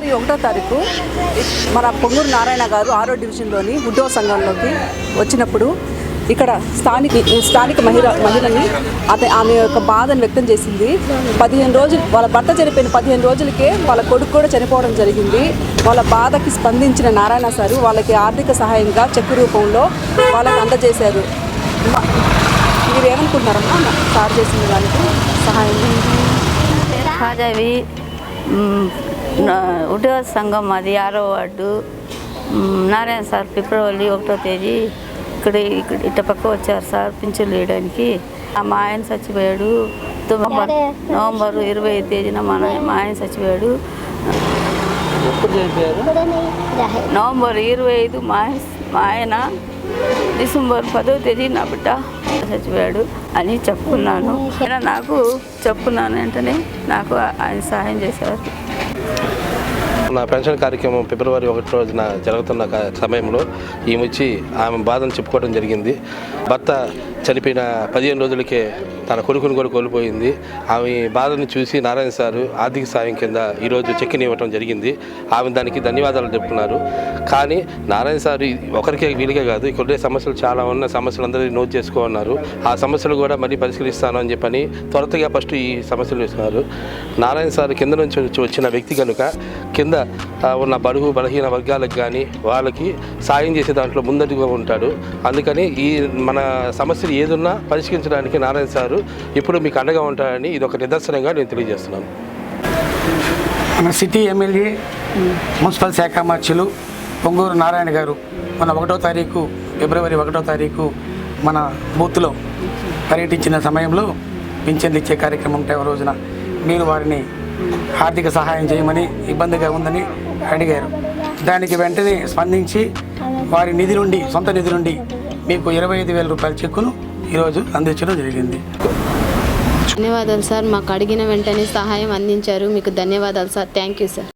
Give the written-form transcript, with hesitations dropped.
ఫిబ్రవరి 1వ తారీఖు మన పొంగూరు నారాయణ గారు 6వ డివిజన్లోని ఉద్యోగ సంఘంలోకి వచ్చినప్పుడు ఇక్కడ స్థానిక మహిళని ఆమె యొక్క బాధను వ్యక్తం చేసింది. 15 రోజులు వాళ్ళ భర్త చనిపోయిన 15 రోజులకే వాళ్ళ కొడుకు కూడా చనిపోవడం జరిగింది. వాళ్ళ బాధకి స్పందించిన నారాయణ సారు వాళ్ళకి ఆర్థిక సహాయంగా చెక్కు రూపంలో వాళ్ళకి అందజేశారు. మీరు ఏమనుకుంటున్నారమ్మా సార్ చేసిన దానికి సహాయం? హాజావి ఉద్యోగ సంఘం అది 6వ వార్డు. నారాయణ సార్ ఫిబ్రవరి 1వ తేదీ ఇక్కడ ఇట్ట పక్క వచ్చారు సార్ పింఛన్లు వేయడానికి. మా ఆయన చచ్చిపోయాడు. నవంబర్ 25 తేదీన మా ఆయన చచ్చిపోయాడు. నవంబర్ 25 మా ఆయన, డిసెంబర్ 10వ తేదీ నా బిడ్డ చచ్చిపోయాడు అని చెప్పుకున్నాను. వెంటనే నాకు ఆయన సహాయం చేశారు. నా పెన్షన్ కార్యక్రమం ఫిబ్రవరి 1 రోజున జరుగుతున్న సమయంలో ఈమె ఆమె బాధను చెప్పుకోవడం జరిగింది. భర్త చనిపోయిన 15 రోజులకే తన కొడుకుని కూడా కోల్పోయింది. ఆమె బాధను చూసి నారాయణ సారు ఆర్థిక సాయం కింద ఈరోజు చెక్కుని ఇవ్వడం జరిగింది. ఆమె దానికి ధన్యవాదాలు చెప్తున్నారు. కానీ నారాయణ సారు ఒకరికే వీలుగా కాదు, ఇక్కడ సమస్యలు చాలా ఉన్న సమస్యలు నోట్ చేసుకోన్నారు. ఆ సమస్యలు కూడా మళ్ళీ పరిష్కరిస్తాను అని చెప్పని త్వరగా ఫస్ట్ ఈ సమస్యలు వేస్తున్నారు. నారాయణ సారు కింద నుంచి వచ్చిన వ్యక్తి కనుక కింద ఉన్న బడుగు బలహీన వర్గాలకు కానీ వాళ్ళకి సాయం చేసే దాంట్లో ముందడుగుగా ఉంటాడు. అందుకని ఈ మన సమస్యలు ఏదున్నా పరిష్కరించడానికి నారాయణ సారు ఎప్పుడు మీకు అండగా ఉంటారని ఇది ఒక నిదర్శనంగా నేను తెలియజేస్తున్నాను. మన సిటీ ఎమ్మెల్యే మున్సిపల్ శాఖ మార్చులు పొంగూరు నారాయణ గారు మన 1వ తారీఖు ఫిబ్రవరి 1వ తారీఖు మన బూత్లో పర్యటించిన సమయంలో పింఛన్లు ఇచ్చే కార్యక్రమం రోజున మీరు వారిని ఆర్థిక సహాయం చేయమని ఇబ్బందిగా ఉందని అడిగారు. దానికి వెంటనే స్పందించి వారి నిధి నుండి సొంత నిధి నుండి మీకు 25,000 రూపాయల చెక్కును ఈరోజు అందించడం జరిగింది. ధన్యవాదాలు సార్. మాకు అడిగిన వెంటనే సహాయం అందించారు. మీకు ధన్యవాదాలు సార్. Thank you sir.